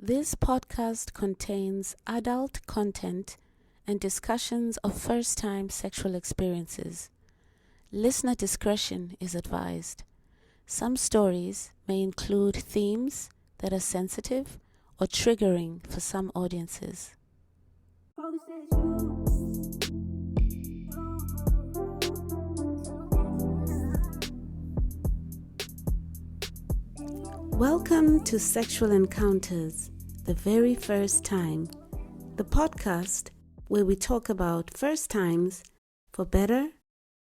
This podcast contains adult content and discussions of first-time sexual experiences. Listener discretion is advised. Some stories may include themes that are sensitive or triggering for some audiences. Welcome to Sexual Encounters, the very first time, the podcast where we talk about first times for better,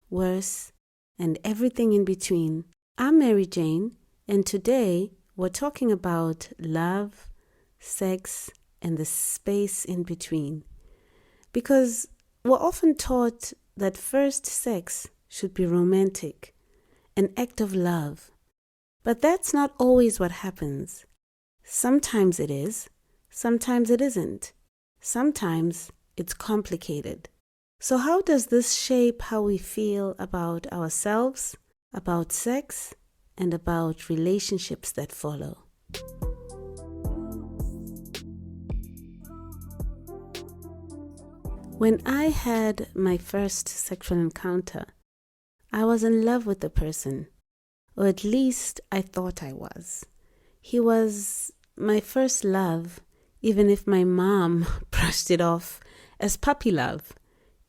worse, and everything in between. I'm Mary Jane, and today we're talking about love, sex, and the space in between. Because we're often taught that first sex should be romantic, an act of love. But that's not always what happens. Sometimes it is, sometimes it isn't. Sometimes it's complicated. So how does this shape how we feel about ourselves, about sex, and about relationships that follow? When I had my first sexual encounter, I was in love with the person. Or at least I thought I was. He was my first love, even if my mom brushed it off as puppy love.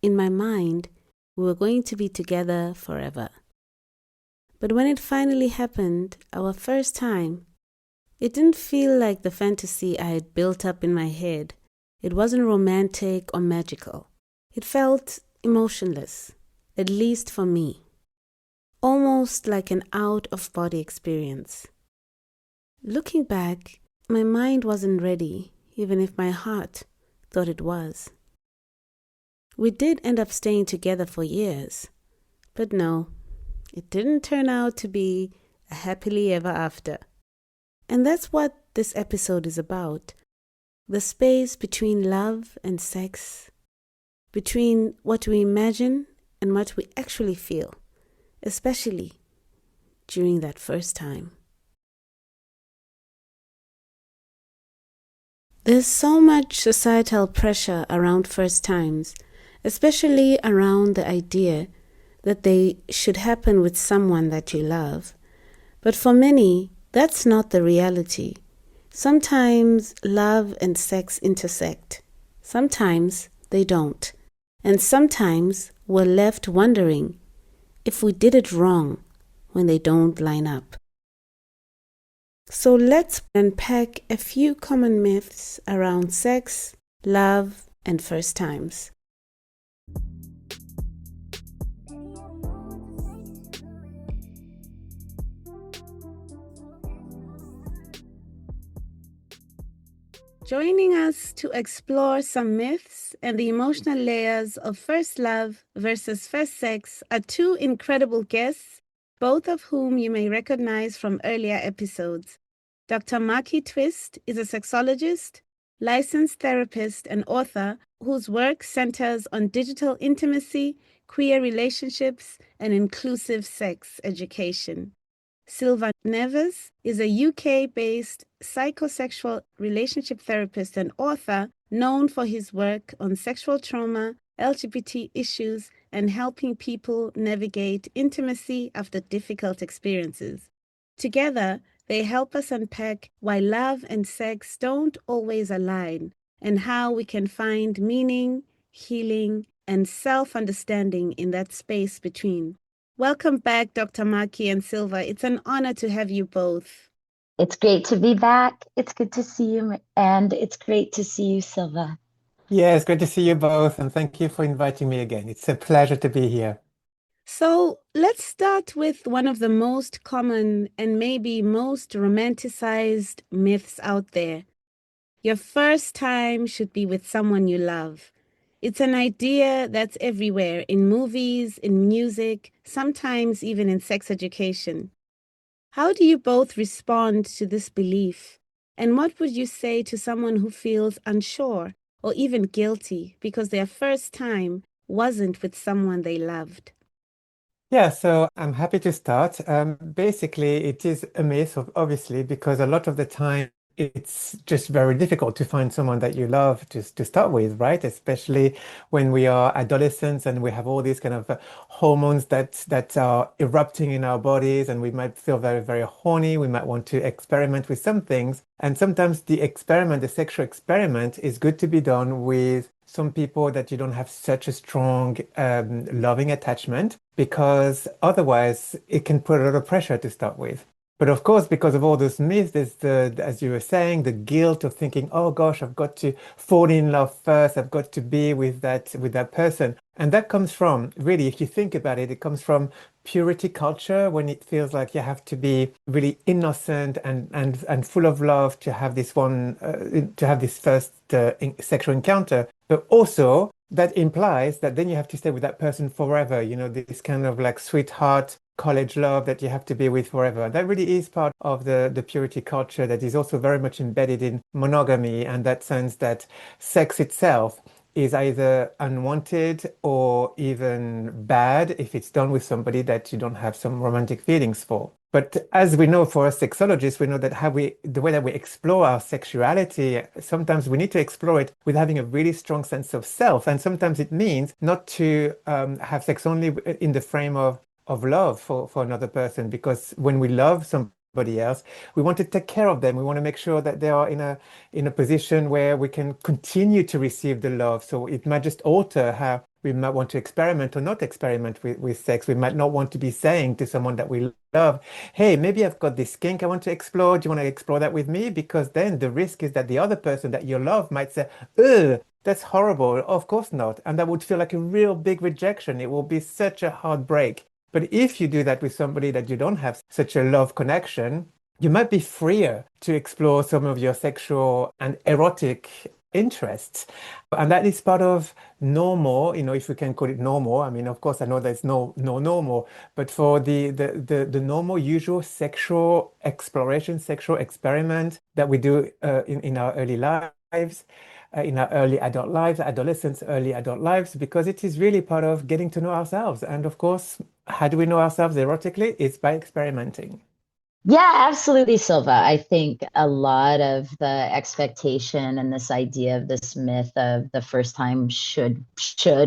In my mind, we were going to be together forever. But when it finally happened, our first time, it didn't feel like the fantasy I had built up in my head. It wasn't romantic or magical. It felt emotionless, at least for me. Almost like an out-of-body experience. Looking back, my mind wasn't ready, even if my heart thought it was. We did end up staying together for years, but no, it didn't turn out to be a happily ever after. And that's what this episode is about. The space between love and sex, between what we imagine and what we actually feel. Especially during that first time. There's so much societal pressure around first times, especially around the idea that they should happen with someone that you love. But for many, that's not the reality. Sometimes love and sex intersect. Sometimes they don't. And sometimes we're left wondering if we did it wrong when they don't line up. So let's unpack a few common myths around sex, love, and first times. Joining us to explore some myths and the emotional layers of first love versus first sex are two incredible guests, both of whom you may recognize from earlier episodes. Dr. Markie Twist is a sexologist, licensed therapist, and author whose work centers on digital intimacy, queer relationships, and inclusive sex education. Silva Neves is a UK-based psychosexual relationship therapist and author known for his work on sexual trauma, LGBT issues, and helping people navigate intimacy after difficult experiences. Together, they help us unpack why love and sex don't always align and how we can find meaning, healing, and self-understanding in that space between. Welcome back, Dr. Markie and Silva. It's an honor to have you both. It's great to be back. It's good to see you, and it's great to see you, Silva. Yeah, it's great to see you both, and thank you for inviting me again. It's a pleasure to be here. So let's start with one of the most common and maybe most romanticized myths out there. Your first time should be with someone you love. It's an idea that's everywhere, in movies, in music, sometimes even in sex education. How do you both respond to this belief? And what would you say to someone who feels unsure or even guilty because their first time wasn't with someone they loved? Yeah, so I'm happy to start. Basically, it is a myth, obviously, because a lot of the time it's just very difficult to find someone that you love to start with, right? Especially when we are adolescents and we have all these kind of hormones that are erupting in our bodies, and we might feel very, very horny. We might want to experiment with some things. And sometimes the experiment, the sexual experiment, is good to be done with some people that you don't have such a strong loving attachment, because otherwise it can put a lot of pressure to start with. But of course, because of all those myths, there's as you were saying, the guilt of thinking, oh gosh, I've got to fall in love first. I've got to be with that person. And that comes from, really, if you think about it, it comes from purity culture, when it feels like you have to be really innocent and full of love to have this to have this first sexual encounter. But also, that implies that then you have to stay with that person forever, this kind of like sweetheart college love that you have to be with forever. That really is part of the purity culture that is also very much embedded in monogamy, and that sense that sex itself is either unwanted or even bad if it's done with somebody that you don't have some romantic feelings for. But as we know, for us sexologists, we know that the way that we explore our sexuality, sometimes we need to explore it with having a really strong sense of self. And sometimes it means not to have sex only in the frame of love for another person, because when we love somebody else, we want to take care of them. We want to make sure that they are in a position where we can continue to receive the love. So it might just alter how we might want to experiment or not experiment with sex. We might not want to be saying to someone that we love, hey, maybe I've got this kink I want to explore. Do you want to explore that with me? Because then the risk is that the other person that you love might say, ugh, that's horrible. Of course not. And that would feel like a real big rejection. It will be such a heartbreak. But if you do that with somebody that you don't have such a love connection, you might be freer to explore some of your sexual and erotic interests. And that is part of normal, if we can call it normal. I mean, of course, I know there's no normal, but for the normal, usual sexual exploration, sexual experiment that we do in our early lives, in our early adult lives, adolescents, early adult lives, because it is really part of getting to know ourselves. And of course, how do we know ourselves erotically? It's by experimenting. Yeah, absolutely, Silva. I think a lot of the expectation and this idea of this myth of the first time should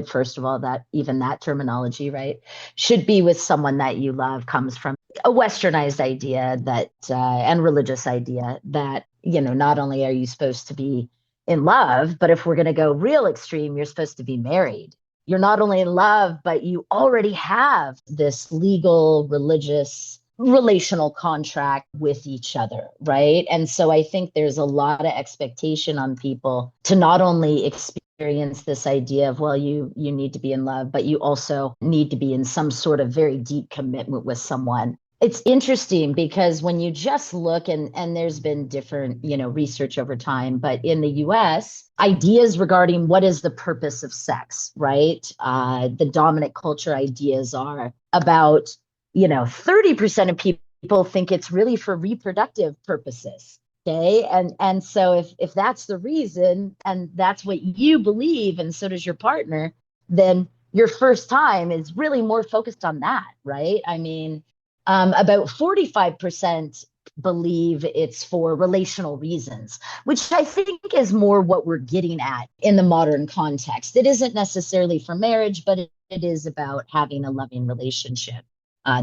first of all, that even that terminology, right, should be with someone that you love, comes from a westernized idea that and religious idea that, not only are you supposed to be in love, but if we're going to go real extreme, you're supposed to be married. You're not only in love, but you already have this legal, religious, relational contract with each other, right? And so I think there's a lot of expectation on people to not only experience this idea of, well, you need to be in love, but you also need to be in some sort of very deep commitment with someone. It's interesting because when you just look, and there's been different, research over time, but in the US, ideas regarding what is the purpose of sex, right? The dominant culture ideas are about 30% of people think it's really for reproductive purposes. Okay. And so if that's the reason, and that's what you believe, and so does your partner, then your first time is really more focused on that, right? I mean, about 45% believe it's for relational reasons, which I think is more what we're getting at in the modern context. It isn't necessarily for marriage, but it is about having a loving relationship.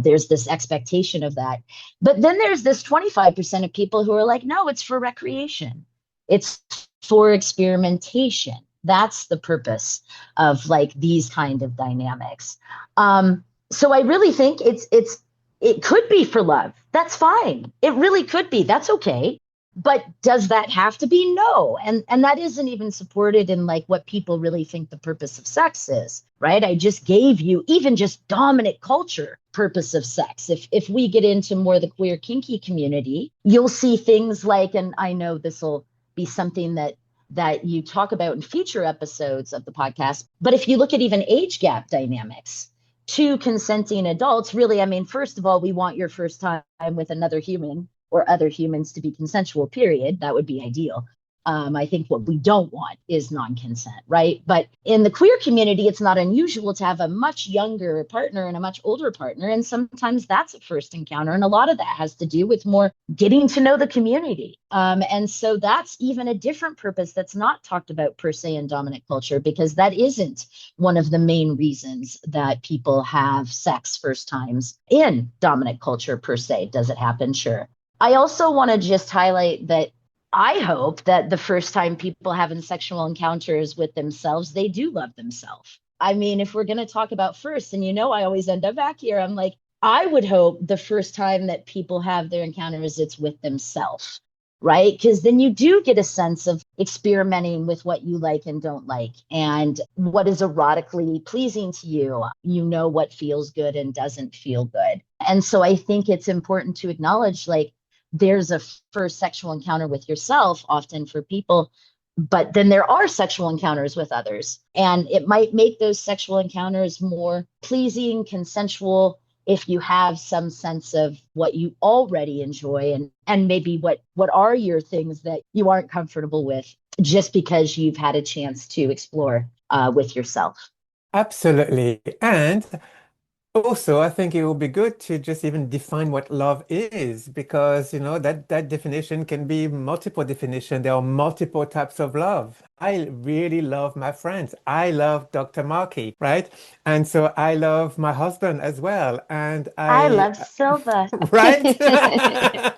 There's this expectation of that. But then there's this 25% of people who are like, no, it's for recreation. It's for experimentation. That's the purpose of like these kind of dynamics. So I really think it could be for love. That's fine. It really could be. That's okay. But does that have to be? No. And that isn't even supported in like what people really think the purpose of sex is, right? I just gave you even just dominant culture purpose of sex. If we get into more the queer kinky community, you'll see things like, and I know this will be something that you talk about in future episodes of the podcast, but if you look at even age gap dynamics, two consenting adults, really, I mean, first of all, we want your first time with another human or other humans to be consensual, period. That would be ideal. I think what we don't want is non-consent, right? But in the queer community, it's not unusual to have a much younger partner and a much older partner. And sometimes that's a first encounter. And a lot of that has to do with more getting to know the community. And so that's even a different purpose that's not talked about per se in dominant culture, because that isn't one of the main reasons that people have sex first times in dominant culture per se. Does it happen? Sure. I also want to just highlight that I hope that the first time people having sexual encounters with themselves, they do love themselves. I mean, if we're going to talk about first, and I always end up back here, I'm like, I would hope the first time that people have their encounters, it's with themselves, right? Because then you do get a sense of experimenting with what you like and don't like, and what is erotically pleasing to you. You know what feels good and doesn't feel good. And so I think it's important to acknowledge, like, there's a first sexual encounter with yourself often for people, but then there are sexual encounters with others. And it might make those sexual encounters more pleasing, consensual, if you have some sense of what you already enjoy, and maybe what are your things that you aren't comfortable with, just because you've had a chance to explore with yourself. Absolutely. And also, I think it would be good to just even define what love is, because that definition can be multiple definition. There are multiple types of love. I really love my friends. I love Dr. Markie, right? And so I love my husband as well. And I I, love Silva. right?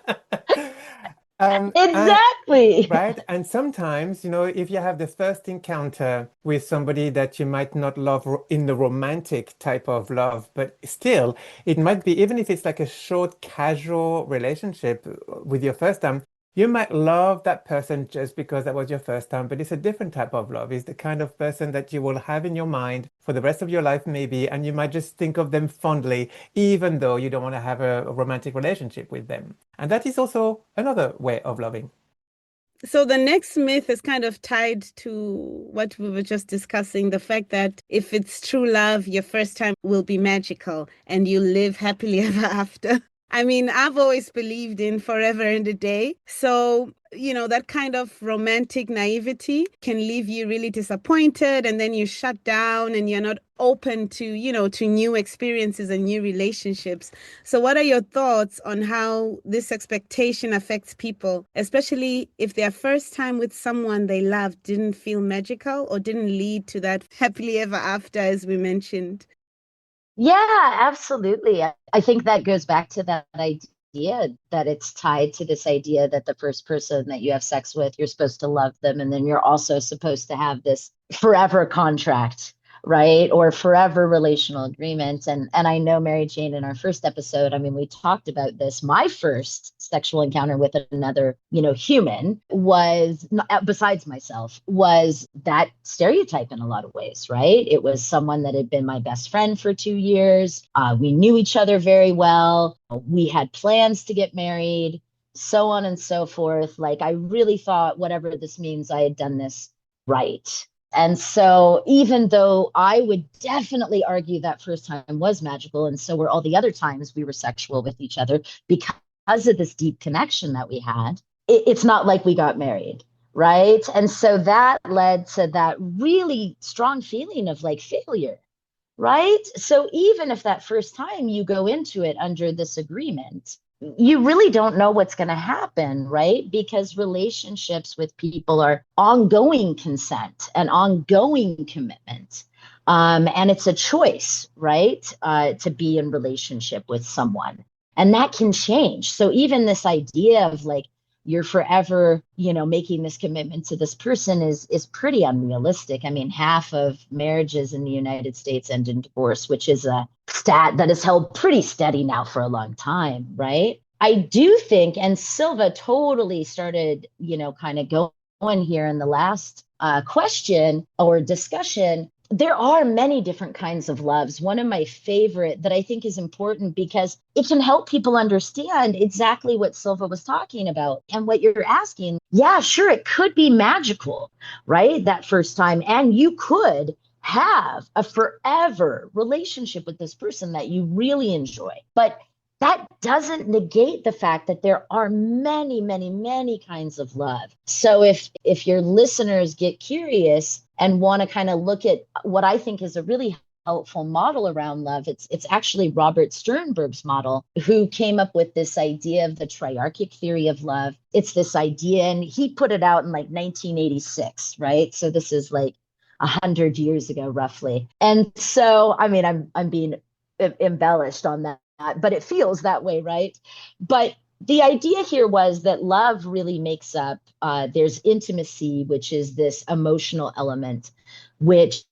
And Exactly. right. And sometimes, if you have the first encounter with somebody that you might not love in the romantic type of love, but still, it might be, even if it's like a short, casual relationship with your first time, you might love that person just because that was your first time, but it's a different type of love. It's the kind of person that you will have in your mind for the rest of your life, maybe, and you might just think of them fondly, even though you don't want to have a romantic relationship with them. And that is also another way of loving. So the next myth is kind of tied to what we were just discussing, the fact that if it's true love, your first time will be magical and you live happily ever after. I mean, I've always believed in forever and a day. So, that kind of romantic naivety can leave you really disappointed, and then you shut down and you're not open to new experiences and new relationships. So what are your thoughts on how this expectation affects people, especially if their first time with someone they love didn't feel magical or didn't lead to that happily ever after, as we mentioned? Yeah, absolutely. I think that goes back to that idea that it's tied to this idea that the first person that you have sex with, you're supposed to love them. And then you're also supposed to have this forever contract, right? Or forever relational agreement. And I know, Mary Jane, in our first episode, I mean, we talked about this. My first sexual encounter with another, human was, besides myself, was that stereotype in a lot of ways, right? It was someone that had been my best friend for 2 years. We knew each other very well. We had plans to get married, so on and so forth. Like, I really thought, whatever this means, I had done this right. And so even though I would definitely argue that first time was magical, and so were all the other times we were sexual with each other, because of this deep connection that we had, it's not like we got married, right? And so that led to that really strong feeling of like failure, right? So even if that first time you go into it under this agreement, you really don't know what's going to happen, right? Because relationships with people are ongoing consent and ongoing commitment. And it's a choice, right? To be in relationship with someone. And that can change. So even this idea of like, you're forever, making this commitment to this person is pretty unrealistic. I mean, half of marriages in the United States end in divorce, which is a stat that has held pretty steady now for a long time, right? I do think, and Silva totally started, kind of going here in the last question or discussion. There are many different kinds of loves. One of my favorite that I think is important because it can help people understand exactly what Silva was talking about and what you're asking. Yeah, sure, it could be magical, right? That first time. And you could have a forever relationship with this person that you really enjoy. But that doesn't negate the fact that there are many, many, many kinds of love. So if your listeners get curious and want to kind of look at what I think is a really helpful model around love, it's actually Robert Sternberg's model, who came up with this idea of the triarchic theory of love. It's this idea, and he put it out in like 1986, right? So this is like 100 years ago, roughly. And so, I mean, I'm being embellished on that, but it feels that way, right? But the idea here was that love really makes up, there's intimacy, which is this emotional element, which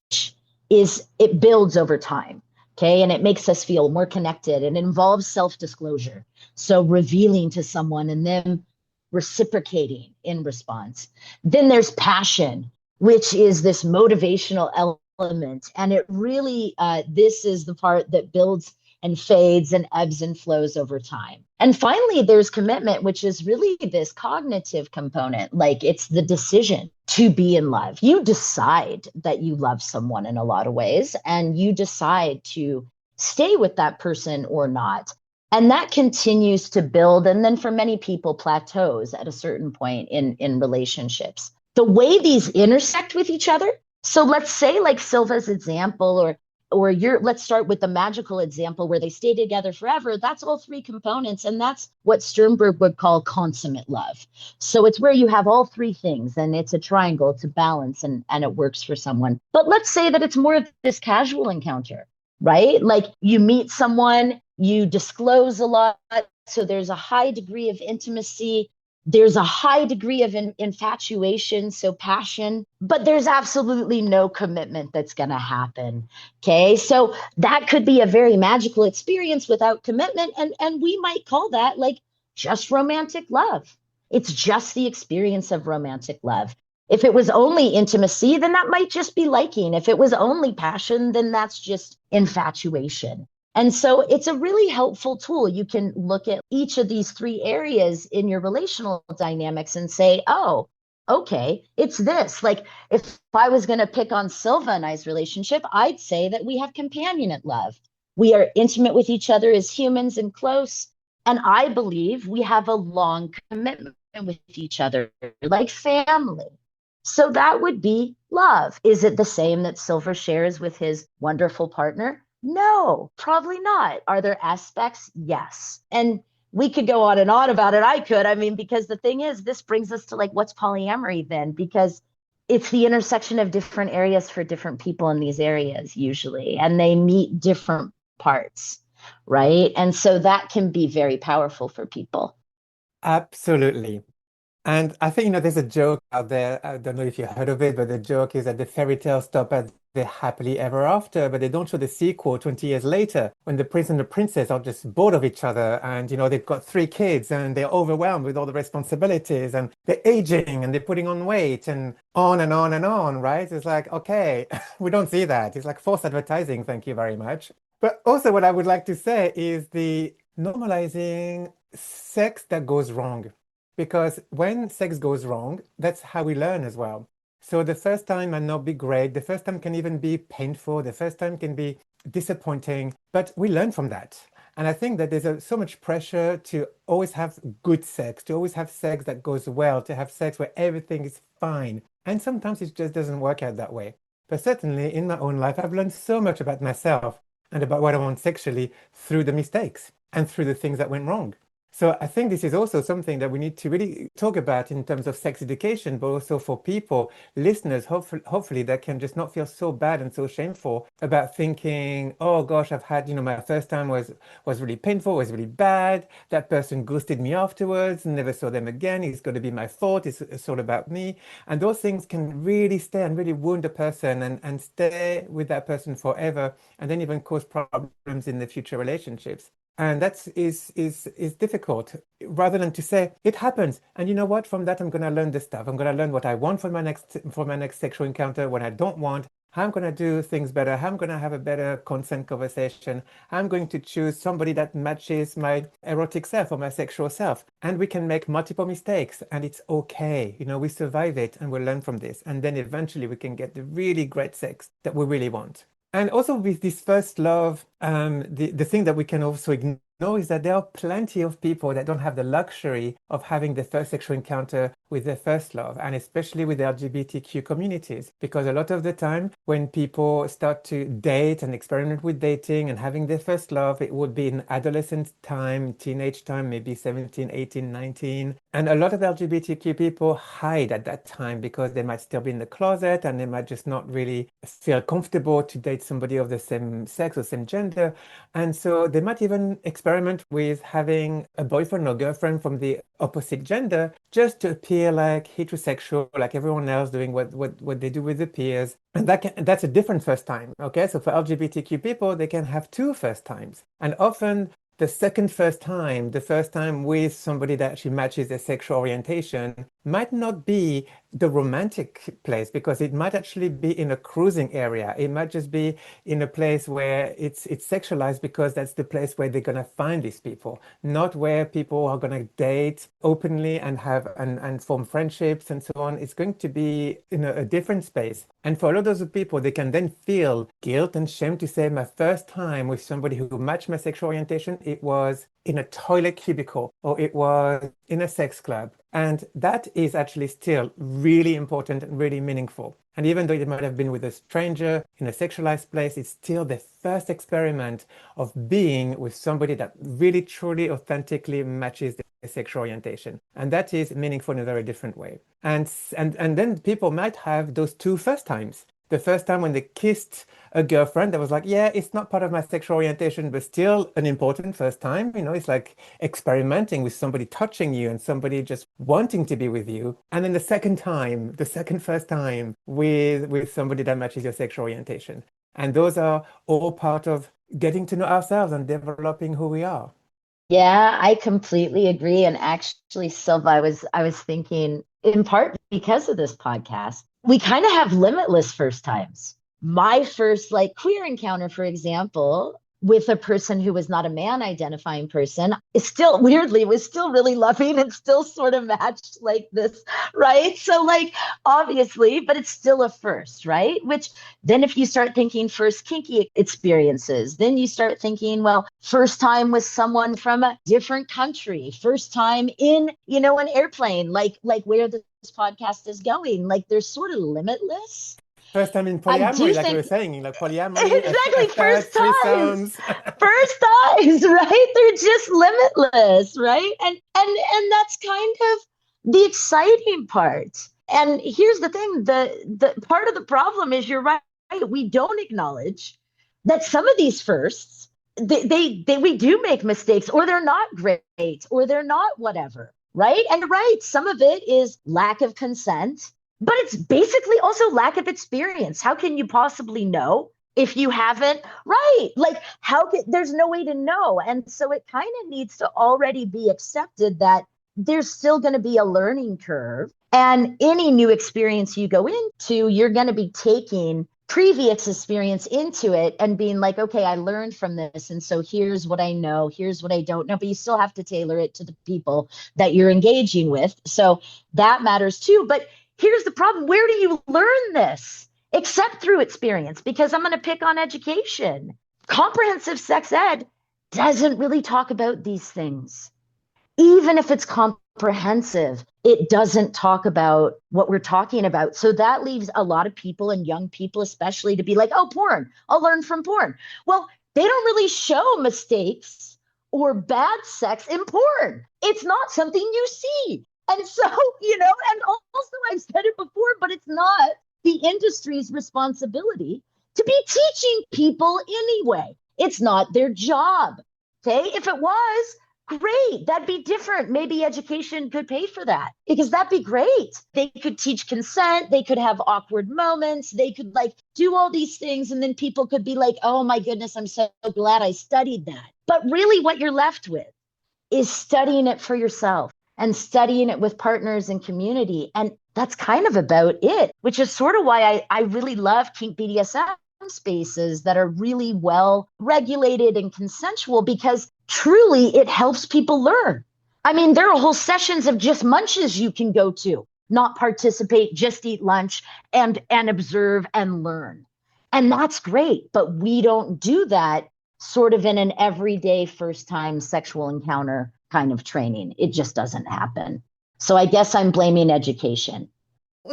it builds over time. Okay. And it makes us feel more connected, and involves self-disclosure. So revealing to someone and then reciprocating in response. Then there's passion, which is this motivational element. And it really, this is the part that builds and fades and ebbs and flows over time. And finally, there's commitment, which is really this cognitive component. Like, it's the decision to be in love. You decide that you love someone in a lot of ways, and you decide to stay with that person or not. And that continues to build. And then for many people, plateaus at a certain point in relationships. The way these intersect with each other. So let's say, like Silva's example, let's start with the magical example where they stay together forever. That's all three components. And that's what Sternberg would call consummate love. So it's where you have all three things, and it's a triangle, it's a balance, and it works for someone. But let's say that it's more of this casual encounter, right? Like, you meet someone, you disclose a lot. So there's a high degree of intimacy. There's a high degree of infatuation, so passion, but there's absolutely no commitment that's going to happen. Okay, so that could be a very magical experience without commitment. And we might call that like just romantic love. It's just the experience of romantic love. If it was only intimacy, then that might just be liking. If it was only passion, then that's just infatuation. And so it's a really helpful tool. You can look at each of these three areas in your relational dynamics and say, oh, okay, it's this. Like, if I was going to pick on Silva and I's relationship, I'd say that we have companionate love. We are intimate with each other as humans and close. And I believe we have a long commitment with each other, like family. So that would be love. Is it the same that Silva shares with his wonderful partner? No, probably not. Are there aspects? Yes. And we could go on and on about it. I could. I mean, because the thing is, this brings us to like, what's polyamory then? Because it's the intersection of different areas for different people in these areas usually, and they meet different parts, right? And so that can be very powerful for people. Absolutely. And I think, there's a joke out there. I don't know if you heard of it, but the joke is that the fairy tales stop at the happily ever after, but they don't show the sequel 20 years later when the prince and the princess are just bored of each other, and, they've got 3 kids and they're overwhelmed with all the responsibilities, and they're aging and they're putting on weight, and on and on and on, right? It's like, okay, we don't see that. It's like false advertising. Thank you very much. But also, what I would like to say is the normalizing sex that goes wrong. Because when sex goes wrong, that's how we learn as well. So the first time might not be great. The first time can even be painful. The first time can be disappointing, but we learn from that. And I think that there's so much pressure to always have good sex, to always have sex that goes well, to have sex where everything is fine. And sometimes it just doesn't work out that way. But certainly in my own life, I've learned so much about myself and about what I want sexually through the mistakes and through the things that went wrong. So I think this is also something that we need to really talk about in terms of sex education, but also for people, listeners, hopefully that can just not feel so bad and so shameful about thinking, oh gosh, I've had, my first time was really painful, was really bad. That person ghosted me afterwards, never saw them again. It's going to be my fault. It's all about me. And those things can really stay and really wound a person and stay with that person forever, and then even cause problems in the future relationships. And that is difficult, rather than to say it happens. And you know what? From that, I'm going to learn this stuff. I'm going to learn what I want for my next sexual encounter, what I don't want. How I'm going to do things better. How I'm going to have a better consent conversation. I'm going to choose somebody that matches my erotic self or my sexual self. And we can make multiple mistakes, and it's okay. We survive it, and we'll learn from this. And then eventually we can get the really great sex that we really want. And also with this first love, the thing that we can also ignore know is that there are plenty of people that don't have the luxury of having the first sexual encounter with their first love, and especially with the LGBTQ communities, because a lot of the time when people start to date and experiment with dating and having their first love, it would be in adolescent time, teenage time, maybe 17, 18, 19. And a lot of LGBTQ people hide at that time because they might still be in the closet and they might just not really feel comfortable to date somebody of the same sex or same gender. And so they might even experiment with having a boyfriend or girlfriend from the opposite gender just to appear like heterosexual, like everyone else, doing what they do with their peers. And that's a different first time. Okay. So for LGBTQ people, they can have two first times. And often the second first time, the first time with somebody that actually matches their sexual orientation, might not be the romantic place, because it might actually be in a cruising area. It might just be in a place where it's sexualized because that's the place where they're gonna find these people, not where people are gonna date openly and have and form friendships and so on. It's going to be in a different space. And for a lot of those people, they can then feel guilt and shame to say, my first time with somebody who matched my sexual orientation, it was in a toilet cubicle or it was in a sex club. And that is actually still really important and really meaningful. And even though it might have been with a stranger in a sexualized place, it's still the first experiment of being with somebody that really, truly, authentically matches their sexual orientation. And that is meaningful in a very different way. And then people might have those two first times. The first time when they kissed a girlfriend that was like, yeah, it's not part of my sexual orientation, but still an important first time. You know, it's like experimenting with somebody touching you and somebody just wanting to be with you. And then the second time, the second first time with somebody that matches your sexual orientation. And those are all part of getting to know ourselves and developing who we are. Yeah, I completely agree. And actually, Silva, I was thinking, in part because of this podcast, we kind of have limitless first times. My first like queer encounter, for example, with a person who was not a man identifying person, is still weirdly was still really loving and still sort of matched like this, right? So like obviously, but it's still a first, right? Which then if you start thinking first kinky experiences, then you start thinking, well, first time with someone from a different country, first time in, an airplane, like where this podcast is going, like there's sort of limitless. First time in I do polyamory, like we were think saying, like polyamory, exactly third, first times, threesomes. first times, right? They're just limitless, right? And that's kind of the exciting part. And here's the thing: the part of the problem is you're right. We don't acknowledge that some of these firsts, they we do make mistakes, or they're not great, or they're not whatever, right? And right, some of it is lack of consent. But it's basically also lack of experience. How can you possibly know if you haven't? Right. Like, there's no way to know. And so it kind of needs to already be accepted that there's still going to be a learning curve. And any new experience you go into, you're going to be taking previous experience into it and being like, okay, I learned from this. And so here's what I know, here's what I don't know, but you still have to tailor it to the people that you're engaging with. So that matters too. But here's the problem. Where do you learn this? Except through experience, because I'm going to pick on education. Comprehensive sex ed doesn't really talk about these things. Even if it's comprehensive, it doesn't talk about what we're talking about. So that leaves a lot of people, and young people especially, to be like, oh, porn, I'll learn from porn. Well, they don't really show mistakes or bad sex in porn. It's not something you see. And so, and also I've said it before, but it's not the industry's responsibility to be teaching people anyway. It's not their job. Okay. If it was, great. That'd be different. Maybe education could pay for that, because that'd be great. They could teach consent. They could have awkward moments. They could do all these things. And then people could be like, oh my goodness, I'm so glad I studied that. But really what you're left with is studying it for yourself and studying it with partners and community. And that's kind of about it, which is sort of why I really love kink BDSM spaces that are really well regulated and consensual, because truly it helps people learn. I mean, there are whole sessions of just munches you can go to, not participate, just eat lunch and observe and learn. And that's great, but we don't do that. sort of in an everyday first time sexual encounter kind of training. It just doesn't happen. So I guess I'm blaming education.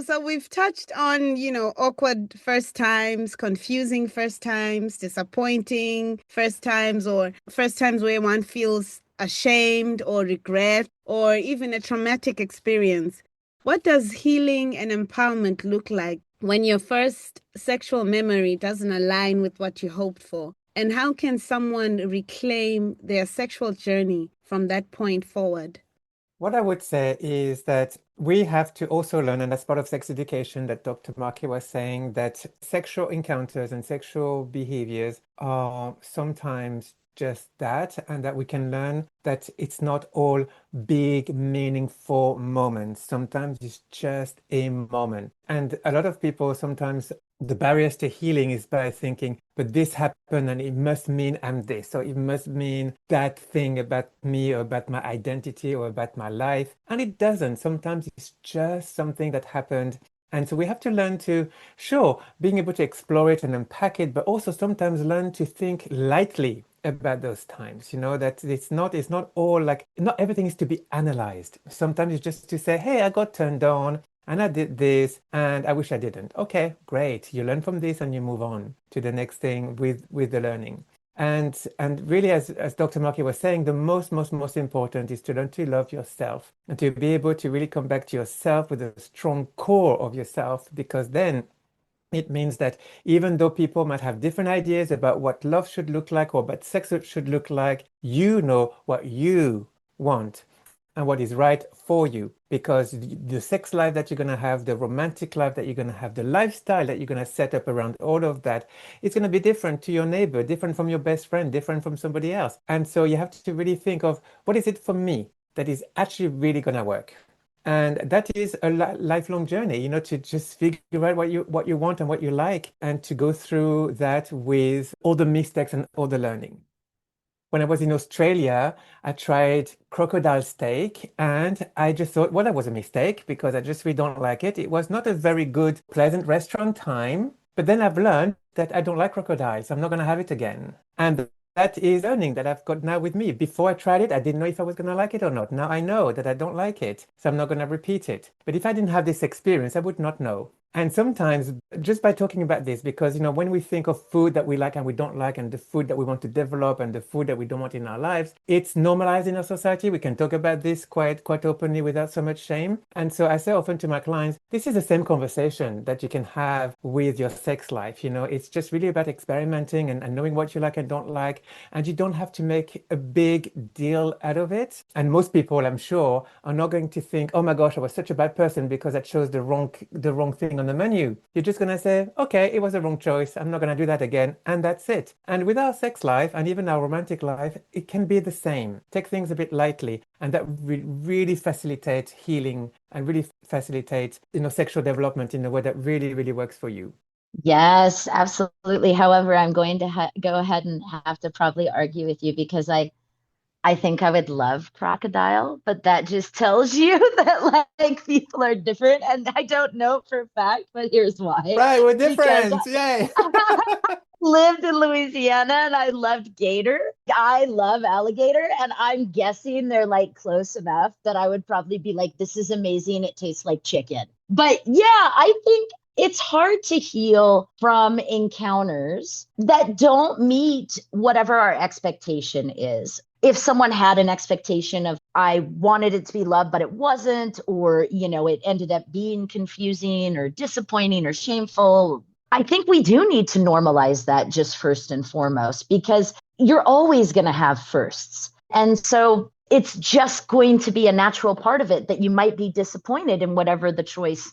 So we've touched on, awkward first times, confusing first times, disappointing first times, or first times where one feels ashamed or regret, or even a traumatic experience. What does healing and empowerment look like when your first sexual memory doesn't align with what you hoped for? And how can someone reclaim their sexual journey from that point forward? What I would say is that we have to also learn, and that's part of sex education that Dr. Markie was saying, that sexual encounters and sexual behaviors are sometimes just that, and that we can learn that it's not all big, meaningful moments. Sometimes it's just a moment. And a lot of people sometimes the barriers to healing is by thinking, but this happened and it must mean I'm this, or it must mean that thing about me or about my identity or about my life. And it doesn't. Sometimes it's just something that happened. And so we have to learn to, sure, being able to explore it and unpack it, but also sometimes learn to think lightly about those times, that it's not all like, not everything is to be analyzed. Sometimes it's just to say, hey, I got turned on and I did this and I wish I didn't. Okay, great. You learn from this and you move on to the next thing with the learning. And really, as Dr. Markie was saying, the most important is to learn to love yourself and to be able to really come back to yourself with a strong core of yourself, because then it means that even though people might have different ideas about what love should look like or what sex should look like, you know what you want and what is right for you, because the sex life that you're going to have, the romantic life that you're going to have, the lifestyle that you're going to set up around all of that, it's going to be different to your neighbor, different from your best friend, different from somebody else. And so you have to really think of, what is it for me that is actually really going to work? And that is a lifelong journey, to just figure out what you want and what you like, and to go through that with all the mistakes and all the learning. When I was in Australia, I tried crocodile steak and I just thought, well, that was a mistake because I just really don't like it. It was not a very good, pleasant restaurant time. But then I've learned that I don't like crocodiles. I'm not going to have it again. And that is learning that I've got now with me. Before I tried it, I didn't know if I was going to like it or not. Now I know that I don't like it, so I'm not going to repeat it. But if I didn't have this experience, I would not know. And sometimes just by talking about this, because, when we think of food that we like and we don't like, and the food that we want to develop and the food that we don't want in our lives, it's normalized in our society. We can talk about this quite openly without so much shame. And so I say often to my clients, this is the same conversation that you can have with your sex life. It's just really about experimenting and knowing what you like and don't like. And you don't have to make a big deal out of it. And most people, I'm sure, are not going to think, oh my gosh, I was such a bad person because I chose the wrong thing on the menu. You're just going to say, okay, it was a wrong choice. I'm not going to do that again. And that's it. And with our sex life and even our romantic life, it can be the same. Take things a bit lightly. And that will really facilitate healing and really facilitate, sexual development in a way that really, really works for you. Yes, absolutely. However, I'm going to go ahead and have to probably argue with you, because I think I would love crocodile, but that just tells you that like people are different. And I don't know for a fact, but here's why. Right, we're Because different. Yay. lived in Louisiana and I loved gator. I love alligator. And I'm guessing they're like close enough that I would probably be like, this is amazing. It tastes like chicken. But yeah, I think it's hard to heal from encounters that don't meet whatever our expectation is. If someone had an expectation of, I wanted it to be love, but it wasn't, or, it ended up being confusing or disappointing or shameful, I think we do need to normalize that just first and foremost, because you're always going to have firsts. And so it's just going to be a natural part of it that you might be disappointed in whatever the choice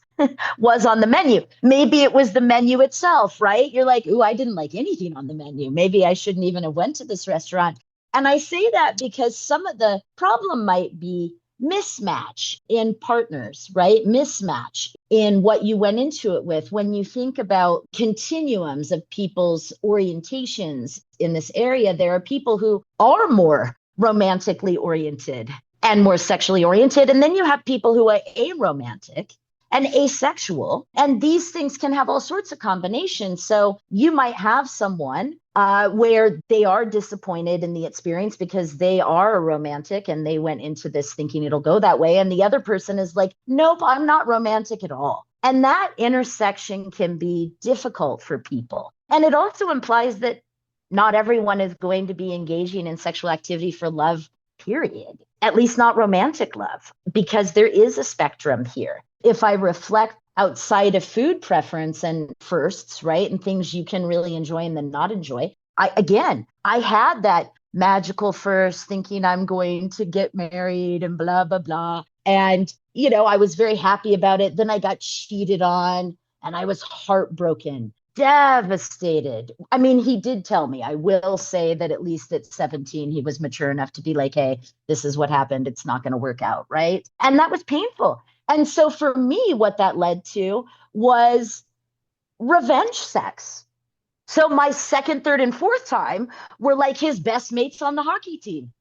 was on the menu. Maybe it was the menu itself, right? You're like, ooh, I didn't like anything on the menu. Maybe I shouldn't even have went to this restaurant. And I say that because some of the problem might be mismatch in partners, right? Mismatch in what you went into it with. When you think about continuums of people's orientations in this area, there are people who are more romantically oriented and more sexually oriented. And then you have people who are aromantic and asexual. And these things can have all sorts of combinations. So you might have someone where they are disappointed in the experience because they are a romantic and they went into this thinking it'll go that way. And the other person is like, nope, I'm not romantic at all. And that intersection can be difficult for people. And it also implies that not everyone is going to be engaging in sexual activity for love, period. At least not romantic love, because there is a spectrum here. If I reflect outside of food preference and firsts, right, and things you can really enjoy and then not enjoy, I had that magical first thinking I'm going to get married and blah, blah, blah. And, I was very happy about it. Then I got cheated on and I was heartbroken, devastated. I mean, he did tell me, I will say that at least at 17, he was mature enough to be like, hey, this is what happened. It's not going to work out. Right. And that was painful. And so for me, what that led to was revenge sex. So my second, third, and fourth time were like his best mates on the hockey team.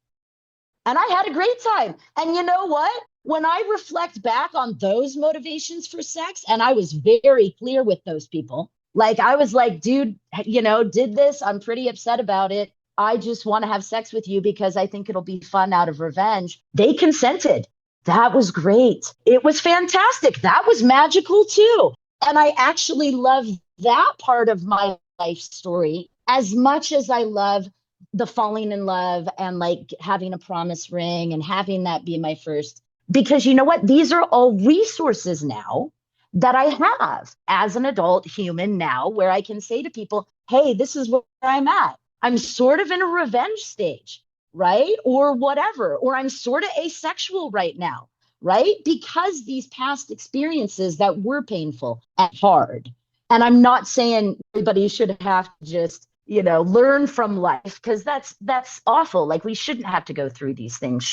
And I had a great time. And you know what? When I reflect back on those motivations for sex, and I was very clear with those people, like I was like, dude, did this. I'm pretty upset about it. I just want to have sex with you because I think it'll be fun out of revenge. They consented. That was great. It was fantastic. That was magical too. And I actually love that part of my life story as much as I love the falling in love and like having a promise ring and having that be my first. Because you know what? These are all resources now that I have as an adult human now, where I can say to people, hey, this is where I'm at. I'm sort of in a revenge stage, right? Or whatever. Or I'm sort of asexual right now, right? Because these past experiences that were painful and hard. And I'm not saying everybody should have to just learn from life, because that's awful. Like, we shouldn't have to go through these things.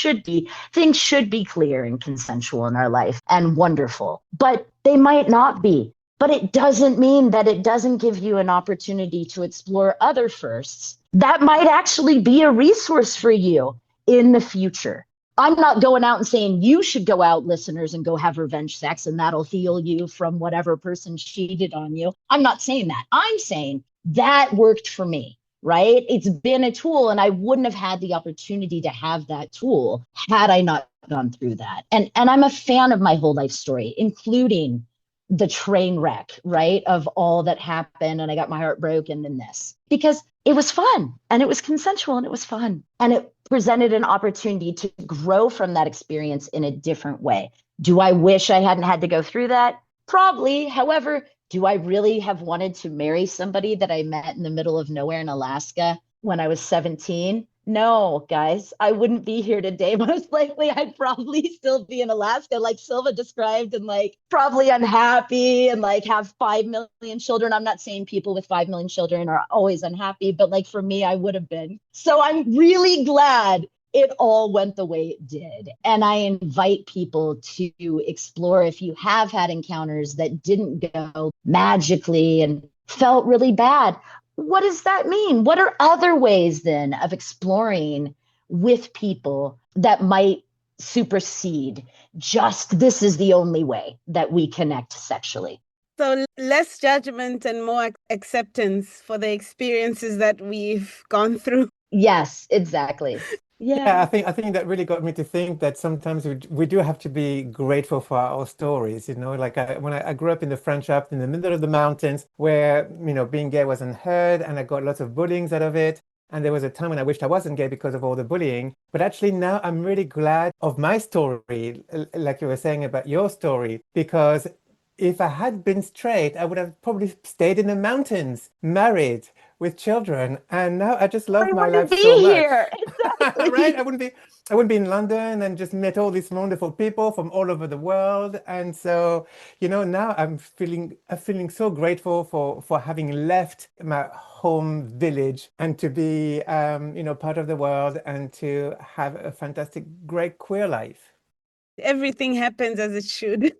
Things should be clear and consensual in our life and wonderful, but they might not be. But it doesn't mean that it doesn't give you an opportunity to explore other firsts that might actually be a resource for you in the future. I'm not going out and saying you should go out, listeners, and go have revenge sex and that'll heal you from whatever person cheated on you. I'm not saying that. I'm saying that worked for me, right? It's been a tool, and I wouldn't have had the opportunity to have that tool had I not gone through that. And I'm a fan of my whole life story, including the train wreck, right, of all that happened, and I got my heart broken in this, because it was fun and it was consensual and it was fun. And it presented an opportunity to grow from that experience in a different way. Do I wish I hadn't had to go through that? Probably. However, do I really have wanted to marry somebody that I met in the middle of nowhere in Alaska when I was 17? No, guys, I wouldn't be here today. Most likely, I'd probably still be in Alaska, like Silva described, and like probably unhappy and like have 5 million children. I'm not saying people with 5 million children are always unhappy, but like for me, I would have been. So I'm really glad it all went the way it did. And I invite people to explore, if you have had encounters that didn't go magically and felt really bad, what does that mean? What are other ways then of exploring with people that might supersede just this is the only way that we connect sexually? So less judgment and more acceptance for the experiences that we've gone through. Yes, exactly. Yeah, I think that really got me to think that sometimes we do have to be grateful for our stories. Like when I grew up in the French Alps in the middle of the mountains, where being gay was unheard, and I got lots of bullying out of it. And there was a time when I wished I wasn't gay because of all the bullying. But actually now I'm really glad of my story, like you were saying about your story, because if I had been straight, I would have probably stayed in the mountains, married, with children, and now I just love my life so much. Here. Exactly. Right? I wouldn't be in London and just met all these wonderful people from all over the world. And so, now I'm feeling so grateful for having left my home village and to be part of the world and to have a fantastic, great queer life. Everything happens as it should.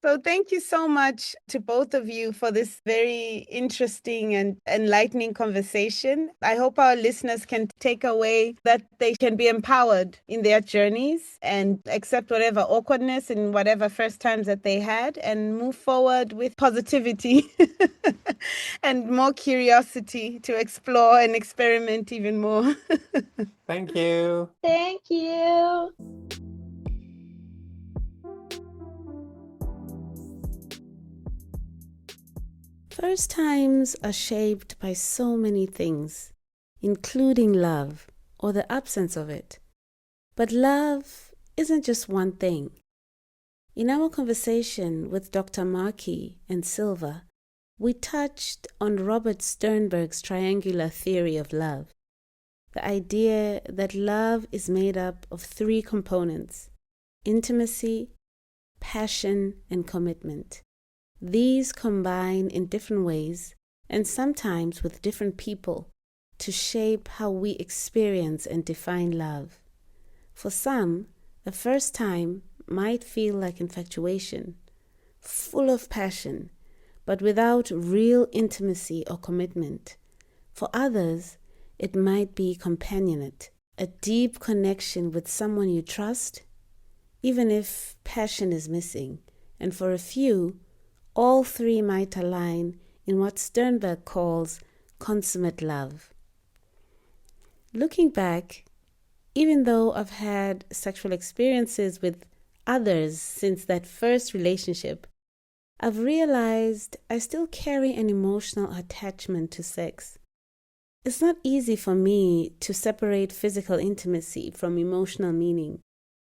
So thank you so much to both of you for this very interesting and enlightening conversation. I hope our listeners can take away that they can be empowered in their journeys and accept whatever awkwardness and whatever first times that they had and move forward with positivity and more curiosity to explore and experiment even more. Thank you. Thank you. First times are shaped by so many things, including love or the absence of it. But love isn't just one thing. In our conversation with Dr. Markie and Silva, we touched on Robert Sternberg's triangular theory of love, the idea that love is made up of three components: intimacy, passion, and commitment. These combine in different ways and sometimes with different people to shape how we experience and define love. For some, the first time might feel like infatuation, full of passion, but without real intimacy or commitment. For others, it might be companionate, a deep connection with someone you trust, even if passion is missing. And for a few, all three might align in what Sternberg calls consummate love. Looking back, even though I've had sexual experiences with others since that first relationship, I've realized I still carry an emotional attachment to sex. It's not easy for me to separate physical intimacy from emotional meaning,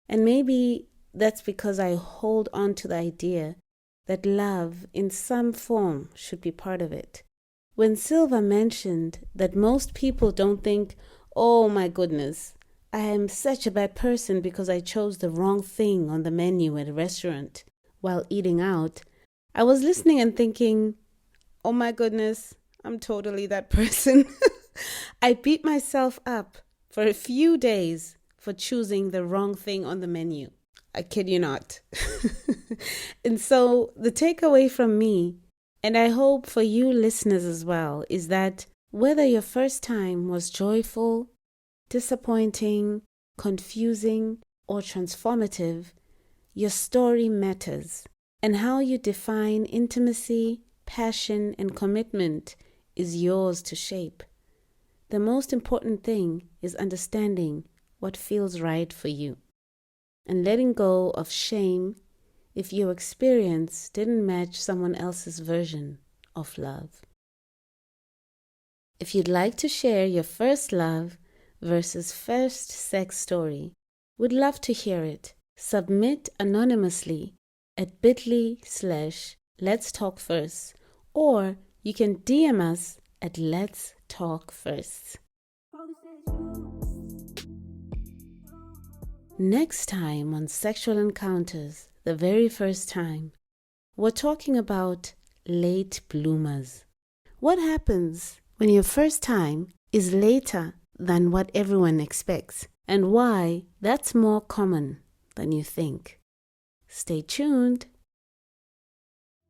and maybe that's because I hold on to the idea that love in some form should be part of it. When Silva mentioned that most people don't think, "Oh my goodness, I am such a bad person because I chose the wrong thing on the menu at a restaurant while eating out," I was listening and thinking, "Oh my goodness, I'm totally that person." I beat myself up for a few days for choosing the wrong thing on the menu. I kid you not. And so the takeaway from me, and I hope for you listeners as well, is that whether your first time was joyful, disappointing, confusing, or transformative, your story matters, and how you define intimacy, passion, and commitment is yours to shape. The most important thing is understanding what feels right for you and letting go of shame if your experience didn't match someone else's version of love. If you'd like to share your first love versus first sex story, we'd love to hear it. Submit anonymously at bit.ly/letstalkfirst, or you can DM us at Let's Talk First. Next time on Sexual Encounters, the very first time, we're talking about late bloomers. What happens when your first time is later than what everyone expects, and why that's more common than you think? Stay tuned.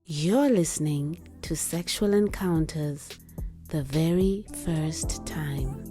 You're listening to Sexual Encounters, the very first time.